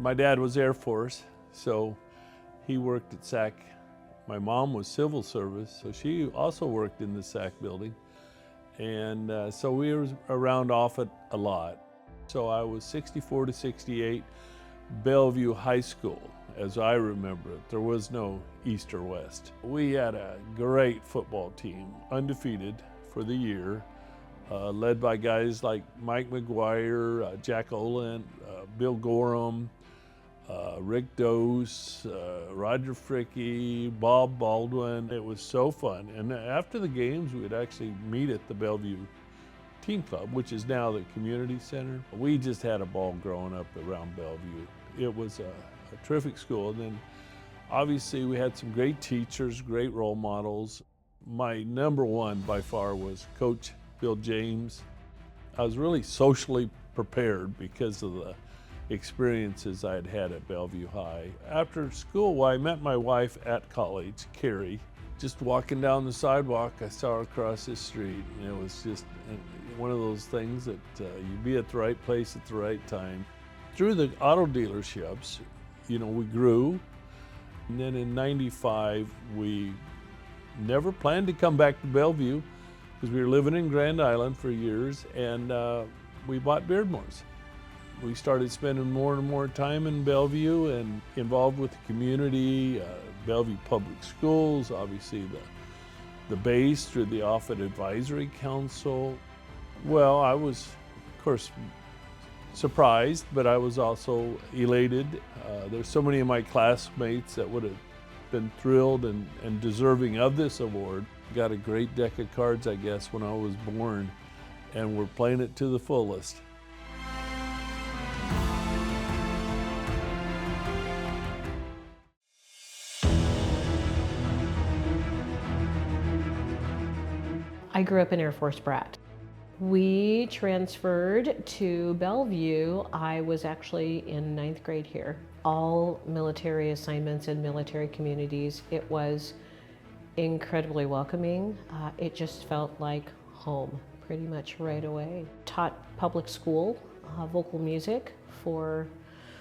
My dad was Air Force, so he worked at SAC. My mom was civil service, so she also worked in the SAC building. And so we were around Offutt a lot. So I was 64 to 68, Bellevue High School, as I remember it. There was no East or West. We had a great football team, undefeated for the year, led by guys like Mike McGuire, Jack Olin, Bill Gorham, Rick Dose, Roger Fricke, Bob Baldwin. It was so fun. And after the games, we'd actually meet at the Bellevue Team Club, which is now the community center. We just had a ball growing up around Bellevue. It was a terrific school. And then obviously we had some great teachers, great role models. My number one by far was Coach Bill James. I was really socially prepared because of the experiences I had had at Bellevue High. After school, well, I met my wife at college, Carrie. Just walking down the sidewalk, I saw her across the street, and it was just one of those things that you be at the right place at the right time. Through the auto dealerships, we grew. And then in '95, we never planned to come back to Bellevue because we were living in Grand Island for years, and we bought Beardmore's. We started spending more and more time in Bellevue and involved with the community, Bellevue Public Schools, obviously the base through the Offutt Advisory Council. Well, I was, of course, surprised, but I was also elated. There's so many of my classmates that would have been thrilled and deserving of this award. Got a great deck of cards, I guess, when I was born, and we're playing it to the fullest. I grew up an Air Force brat. We transferred to Bellevue. I was actually in 9th grade here. All military assignments in military communities. It was incredibly welcoming. It just felt like home pretty much right away. Taught public school vocal music for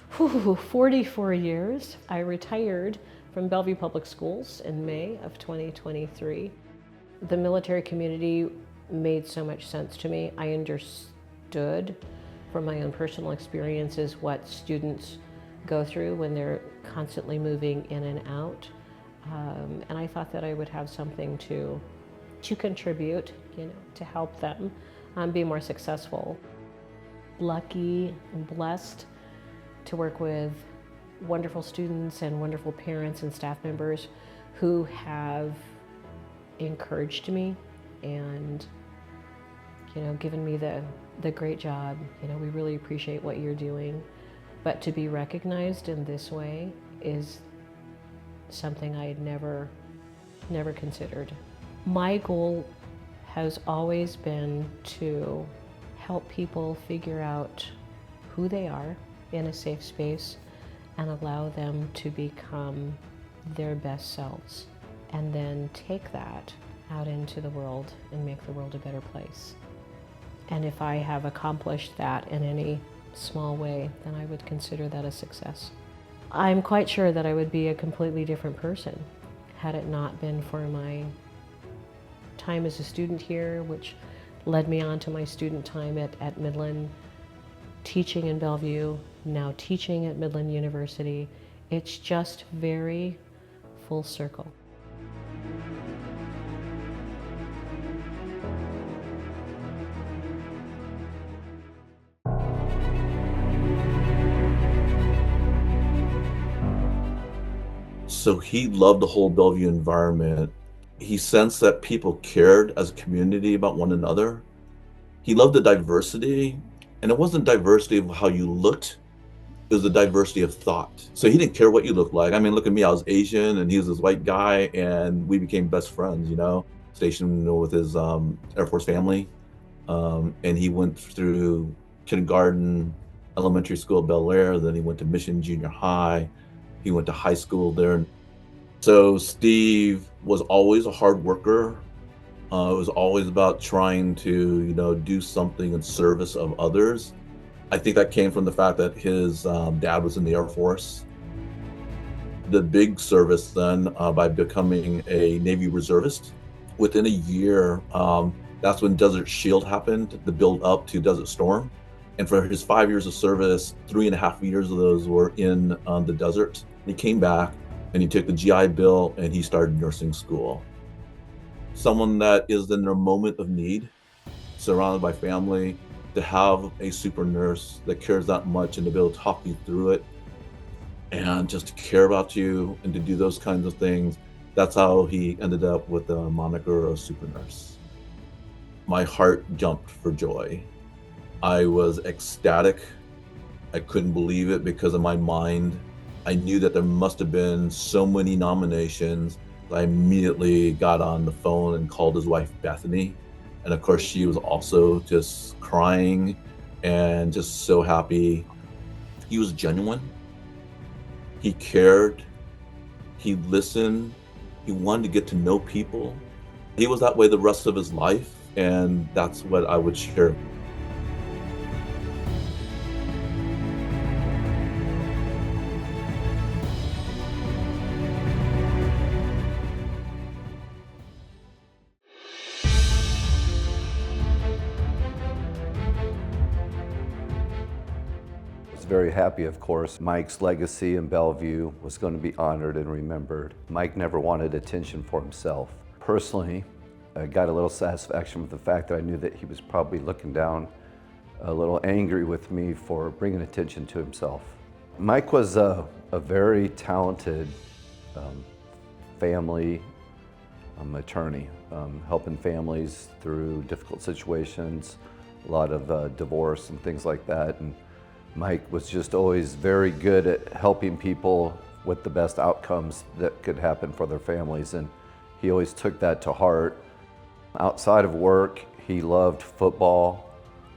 44 years. I retired from Bellevue Public Schools in May of 2023. The military community made so much sense to me. I understood from my own personal experiences what students go through when they're constantly moving in and out. And I thought that I would have something to contribute, to help them be more successful. Lucky and blessed to work with wonderful students and wonderful parents and staff members who have encouraged me and given me the great job. We really appreciate what you're doing, but to be recognized in this way is something I had never considered. My goal has always been to help people figure out who they are in a safe space and allow them to become their best selves, and then take that out into the world and make the world a better place. And if I have accomplished that in any small way, then I would consider that a success. I'm quite sure that I would be a completely different person had it not been for my time as a student here, which led me on to my student time at Midland, teaching in Bellevue, now teaching at Midland University. It's just very full circle. So he loved the whole Bellevue environment. He sensed that people cared as a community about one another. He loved the diversity, and it wasn't diversity of how you looked, it was the diversity of thought. So he didn't care what you looked like. I mean, look at me, I was Asian and he was this white guy, and we became best friends, stationed with his Air Force family. And he went through kindergarten, elementary school at Bel Air, then he went to Mission Junior High. He went to high school there. So Steve was always a hard worker. It was always about trying to, do something in service of others. I think that came from the fact that his dad was in the Air Force. The big service then by becoming a Navy reservist. Within a year, that's when Desert Shield happened, the build up to Desert Storm. And for his 5 years of service, 3.5 years of those were in the desert. He came back and he took the GI Bill and he started nursing school. Someone that is in their moment of need, surrounded by family, to have a super nurse that cares that much and to be able to talk you through it and just to care about you and to do those kinds of things. That's how he ended up with the moniker of super nurse. My heart jumped for joy. I was ecstatic. I couldn't believe it because in my mind, I knew that there must have been so many nominations. I immediately got on the phone and called his wife, Bethany. And of course, she was also just crying and just so happy. He was genuine. He cared. He listened. He wanted to get to know people. He was that way the rest of his life, and that's what I would share. Very happy, of course. Mike's legacy in Bellevue was going to be honored and remembered. Mike never wanted attention for himself. Personally, I got a little satisfaction with the fact that I knew that he was probably looking down a little angry with me for bringing attention to himself. Mike was a very talented family attorney, helping families through difficult situations, a lot of divorce and things like that. And Mike was just always very good at helping people with the best outcomes that could happen for their families, and he always took that to heart. Outside of work, he loved football,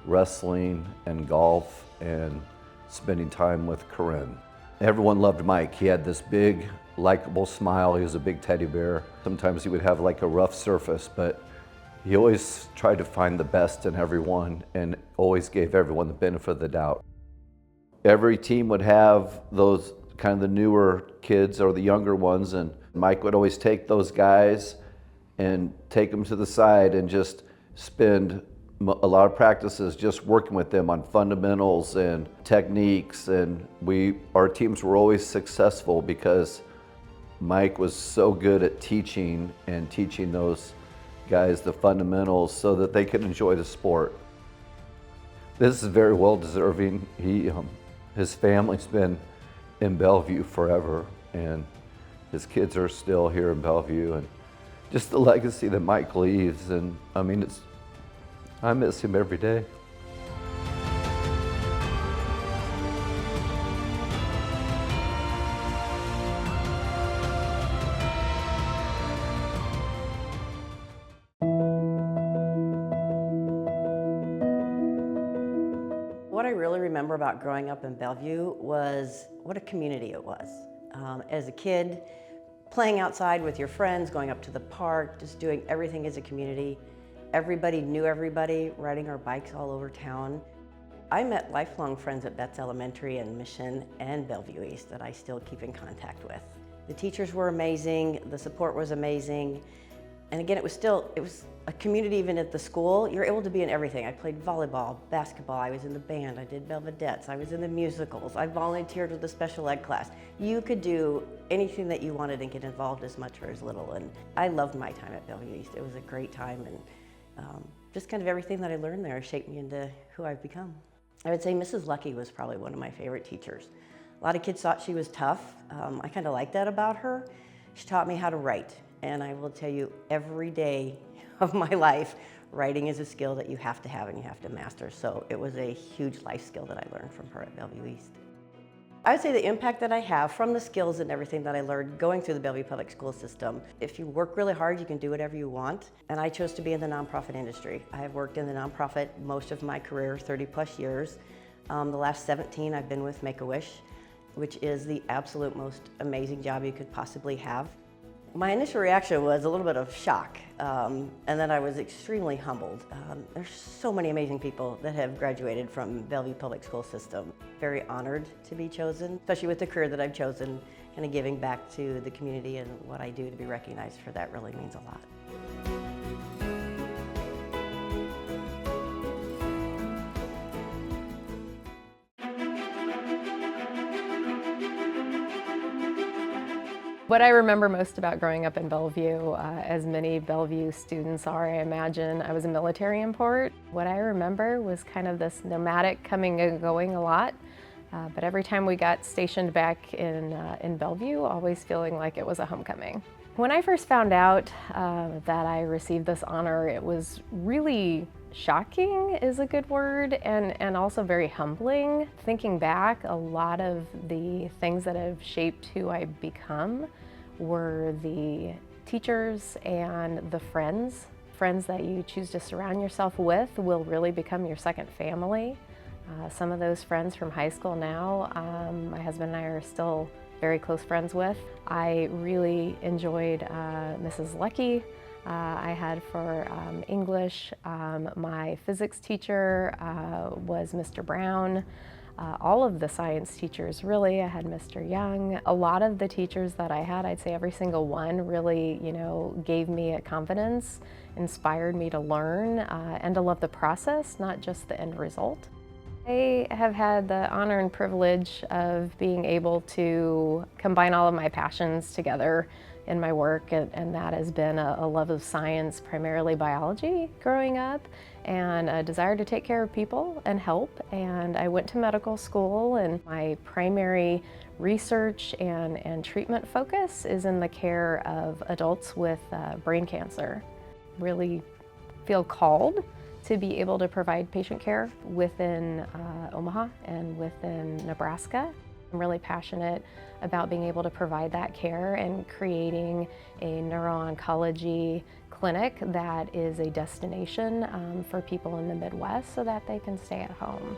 wrestling, and golf, and spending time with Corinne. Everyone loved Mike. He had this big, likable smile. He was a big teddy bear. Sometimes he would have like a rough surface, but he always tried to find the best in everyone and always gave everyone the benefit of the doubt. Every team would have those kind of the newer kids or the younger ones, and Mike would always take those guys and take them to the side and just spend a lot of practices just working with them on fundamentals and techniques. And our teams were always successful because Mike was so good at teaching those guys the fundamentals so that they could enjoy the sport. This is very well deserving. His family's been in Bellevue forever, and his kids are still here in Bellevue, and just the legacy that Mike leaves. And I mean, I miss him every day. What I really remember about growing up in Bellevue was what a community it was. As a kid, playing outside with your friends, going up to the park, just doing everything as a community. Everybody knew everybody, riding our bikes all over town. I met lifelong friends at Betts Elementary and Mission and Bellevue East that I still keep in contact with. The teachers were amazing, the support was amazing. And again, it was a community even at the school. You're able to be in everything. I played volleyball, basketball, I was in the band, I did Belvedettes, I was in the musicals, I volunteered with the special ed class. You could do anything that you wanted and get involved as much or as little. And I loved my time at Bellevue East. It was a great time, and just kind of everything that I learned there shaped me into who I've become. I would say Mrs. Lucky was probably one of my favorite teachers. A lot of kids thought she was tough. I kind of liked that about her. She taught me how to write. And I will tell you, every day of my life, writing is a skill that you have to have and you have to master. So it was a huge life skill that I learned from her at Bellevue East. I would say the impact that I have from the skills and everything that I learned going through the Bellevue Public School system, if you work really hard, you can do whatever you want. And I chose to be in the nonprofit industry. I have worked in the nonprofit most of my career, 30 plus years. The last 17 I've been with Make-A-Wish, which is the absolute most amazing job you could possibly have. My initial reaction was a little bit of shock, and then I was extremely humbled. There's so many amazing people that have graduated from Bellevue Public School System. Very honored to be chosen, especially with the career that I've chosen, kind of giving back to the community and what I do. To be recognized for that really means a lot. What I remember most about growing up in Bellevue, as many Bellevue students are, I imagine, I was a military import. What I remember was kind of this nomadic coming and going a lot, but every time we got stationed back in Bellevue, always feeling like it was a homecoming. When I first found out that I received this honor, it was really shocking is a good word, and also very humbling. Thinking back, a lot of the things that have shaped who I've become were the teachers and the friends. Friends that you choose to surround yourself with will really become your second family. Some of those friends from high school now, my husband and I are still very close friends with. I really enjoyed Mrs. Lucky. I had for English, my physics teacher was Mr. Brown. All of the science teachers, really, I had Mr. Young. A lot of the teachers that I had, I'd say every single one really, gave me a confidence, inspired me to learn and to love the process, not just the end result. I have had the honor and privilege of being able to combine all of my passions together in my work, and that has been a love of science, primarily biology growing up, and a desire to take care of people and help. And I went to medical school, and my primary research and treatment focus is in the care of adults with brain cancer. Really feel called to be able to provide patient care within Omaha and within Nebraska. I'm really passionate about being able to provide that care and creating a neuro-oncology clinic that is a destination for people in the Midwest so that they can stay at home.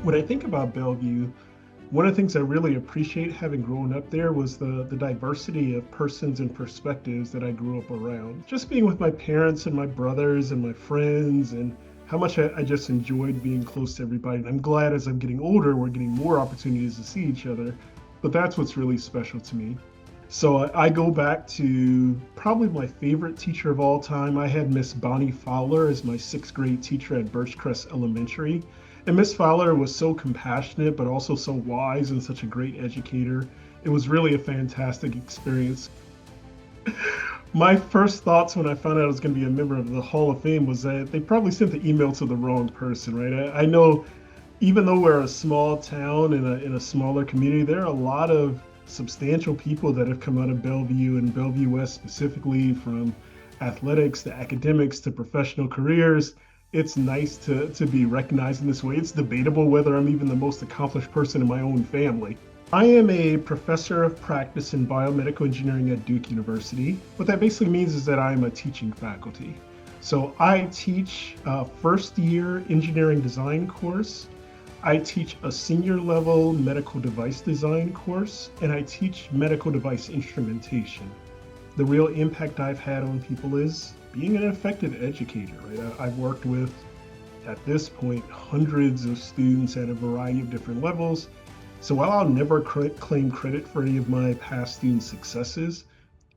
When I think about Bellevue, one of the things I really appreciate having grown up there was the diversity of persons and perspectives that I grew up around. Just being with my parents and my brothers and my friends, and how much I just enjoyed being close to everybody. And I'm glad as I'm getting older, we're getting more opportunities to see each other, but that's what's really special to me. So I go back to probably my favorite teacher of all time. I had Miss Bonnie Fowler as my 6th grade teacher at Birchcrest Elementary. And Miss Fowler was so compassionate, but also so wise and such a great educator. It was really a fantastic experience. My first thoughts when I found out I was going to be a member of the Hall of Fame was that they probably sent the email to the wrong person, right? I know even though we're a small town in a smaller community, there are a lot of substantial people that have come out of Bellevue and Bellevue West specifically, from athletics to academics to professional careers. It's nice to be recognized in this way. It's debatable whether I'm even the most accomplished person in my own family. I am a professor of practice in biomedical engineering at Duke University. What that basically means is that I'm a teaching faculty. So I teach a first-year engineering design course. I teach a senior level medical device design course, and I teach medical device instrumentation. The real impact I've had on people is being an effective educator, right? I've worked with, at this point, hundreds of students at a variety of different levels. So while I'll never claim credit for any of my past student successes,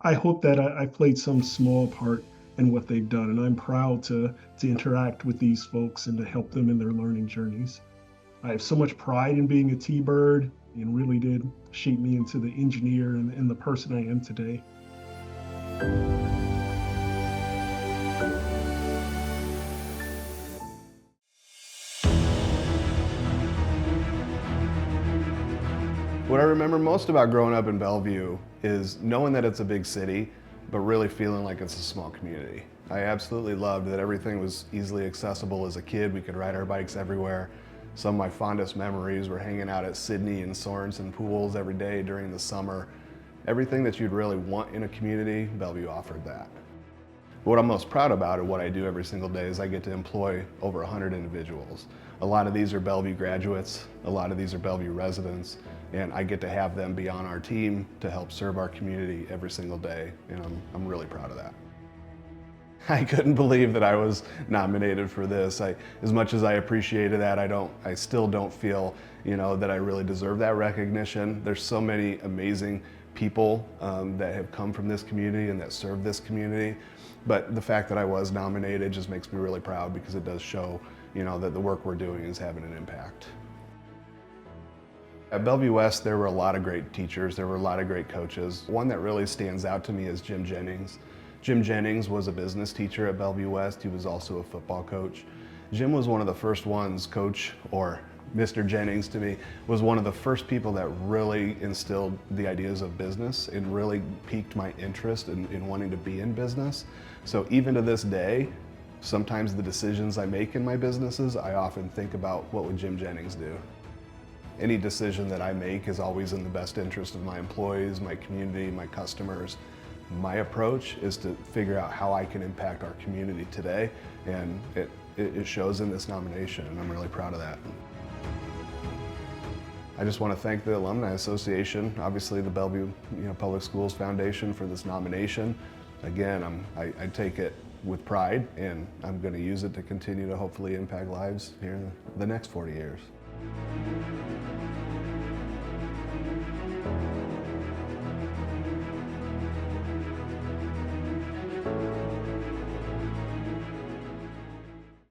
I hope that I played some small part in what they've done. And I'm proud to interact with these folks and to help them in their learning journeys. I have so much pride in being a T-Bird, and really did shape me into the engineer and the person I am today. What I remember most about growing up in Bellevue is knowing that it's a big city, but really feeling like it's a small community. I absolutely loved that everything was easily accessible as a kid. We could ride our bikes everywhere. Some of my fondest memories were hanging out at Sydney and Sorensen pools every day during the summer. Everything that you'd really want in a community, Bellevue offered that. What I'm most proud about and what I do every single day is I get to employ over 100 individuals. A lot of these are Bellevue graduates, a lot of these are Bellevue residents, and I get to have them be on our team to help serve our community every single day, and I'm really proud of that. I couldn't believe that I was nominated for this. As much as I appreciated that, I still don't feel, that I really deserve that recognition. There's so many amazing people that have come from this community and that serve this community. But the fact that I was nominated just makes me really proud, because it does show, that the work we're doing is having an impact. At Bellevue West, there were a lot of great teachers, there were a lot of great coaches. One that really stands out to me is Jim Jennings. Jim Jennings was a business teacher at Bellevue West. He was also a football coach. Jim was one of the first ones, Coach, or Mr. Jennings to me, was one of the first people that really instilled the ideas of business and really piqued my interest in wanting to be in business. So even to this day, sometimes the decisions I make in my businesses, I often think about what would Jim Jennings do. Any decision that I make is always in the best interest of my employees, my community, my customers. My approach is to figure out how I can impact our community today, and it shows in this nomination, and I'm really proud of that. I just want to thank the Alumni Association, obviously the Bellevue Public Schools Foundation, for this nomination. Again, I take it with pride, and I'm going to use it to continue to hopefully impact lives here in the next 40 years.